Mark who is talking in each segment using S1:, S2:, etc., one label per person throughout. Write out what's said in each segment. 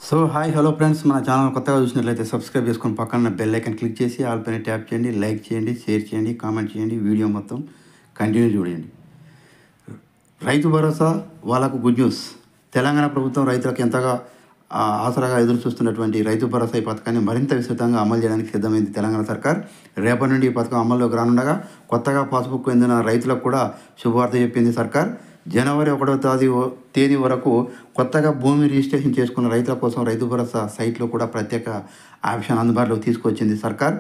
S1: So hi hello friends, మన channel కొత్తగా చూసినట్లయితే సబ్స్క్రైబ్ చేసుకొని పక్కన బెల్ ఐకాన్ క్లిక్ చేసి ఆల్ పైన ట్యాప్ చేయండి, లైక్ చేయండి, షేర్ చేయండి, కామెంట్ చేయండి, వీడియో మొత్తం కంటిన్యూ చూడండి. రైతు భరోసా వాళ్ళకు గుడ్ న్యూస్. తెలంగాణ ప్రభుత్వం రైతులకు ఎంతగా ఆసరాగా ఎదురు చూస్తున్నటువంటి రైతు భరోసా ఈ పథకాన్ని మరింత విస్తృతంగా అమలు చేయడానికి సిద్ధమైంది తెలంగాణ సర్కార్. రేపటి నుండి ఈ పథకం అమల్లోకి రానుండగా కొత్తగా పాస్బుక్ పొందిన రైతులకు కూడా శుభవార్త చెప్పింది సర్కార్. జనవరి 1వ తేదీ వరకు కొత్తగా భూమి రిజిస్ట్రేషన్ చేసుకున్న రైతుల కోసం రైతు భరోసా సైట్లో కూడా ప్రత్యేక ఆప్షన్ అందుబాటులోకి తీసుకొచ్చింది సర్కార్.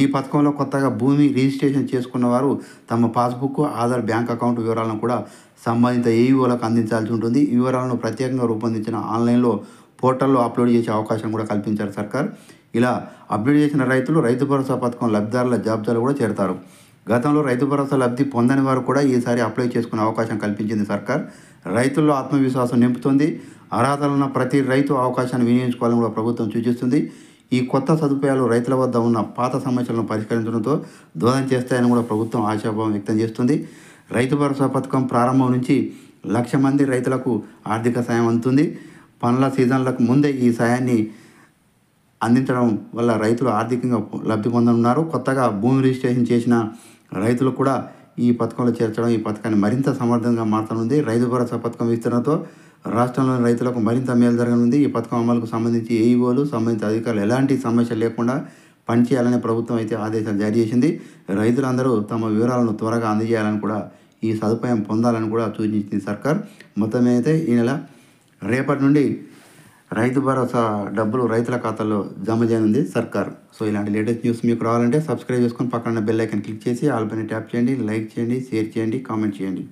S1: ఈ పథకంలో కొత్తగా భూమి రిజిస్ట్రేషన్ చేసుకున్న వారు తమ పాస్బుక్, ఆధార్, బ్యాంక్ అకౌంట్ వివరాలను కూడా సంబంధిత ఏఈఓలకు అందించాల్సి ఉంటుంది. ఈ వివరాలను ప్రత్యేకంగా రూపొందించిన ఆన్లైన్లో పోర్టల్లో అప్లోడ్ చేసే అవకాశం కూడా కల్పించారు సర్కార్. ఇలా అప్డేట్ చేసిన రైతులు రైతు భరోసా పథకం లబ్ధిదారుల జాబితాలో కూడా చేరతారు. గతంలో రైతు భరోసా లబ్ధి పొందని వారు కూడా ఈసారి అప్లై చేసుకునే అవకాశం కల్పించింది సర్కార్. రైతుల్లో ఆత్మవిశ్వాసం నింపుతుంది. అర్హతలు ఉన్న ప్రతి రైతు అవకాశాన్ని వినియోగించుకోవాలని కూడా ప్రభుత్వం సూచిస్తుంది. ఈ కొత్త సదుపాయాలు రైతుల వద్ద ఉన్న పాత సమస్యలను పరిష్కరించడంతో దోహదం చేస్తాయని కూడా ప్రభుత్వం ఆశాభావం వ్యక్తం చేస్తుంది. రైతు భరోసా పథకం ప్రారంభం నుంచి 1,00,000 మంది రైతులకు ఆర్థిక సాయం అందుతుంది. పనుల సీజన్లకు ముందే ఈ సాయాన్ని అందించడం వల్ల రైతులు ఆర్థికంగా లబ్ధి పొందనున్నారు. కొత్తగా భూమి రిజిస్ట్రేషన్ చేసిన రైతులు కూడా ఈ పథకంలో చేర్చడం ఈ పథకాన్ని మరింత సమర్థంగా మారనుంది. రైతు భరోసా పథకం విస్తరణతో రాష్ట్రంలోని రైతులకు మరింత మేలు జరగనుంది. ఈ పథకం అమలుకు సంబంధించి ఏఈఓలు, సంబంధిత అధికారులు ఎలాంటి సమస్యలు లేకుండా పనిచేయాలని ప్రభుత్వం అయితే ఆదేశాలు జారీ చేసింది. రైతులందరూ తమ వివరాలను త్వరగా అందజేయాలని కూడా, ఈ సదుపాయం పొందాలని కూడా సూచించింది సర్కార్. మొత్తం అయితే ఈ నెల రేపటి నుండి రైతు భరోసా డబ్బులు రైతుల ఖాతాల్లో జమ చేయనుంది సర్కార్. సో ఇలాంటి లేటెస్ట్ న్యూస్ మీకు రావాలంటే సబ్స్క్రైబ్ చేసుకొని పక్కన బెల్ ఐకాన్ క్లిక్ చేసి ఆల్ పైన ట్యాప్ చేయండి, లైక్ చేయండి, షేర్ చేయండి, కామెంట్ చేయండి.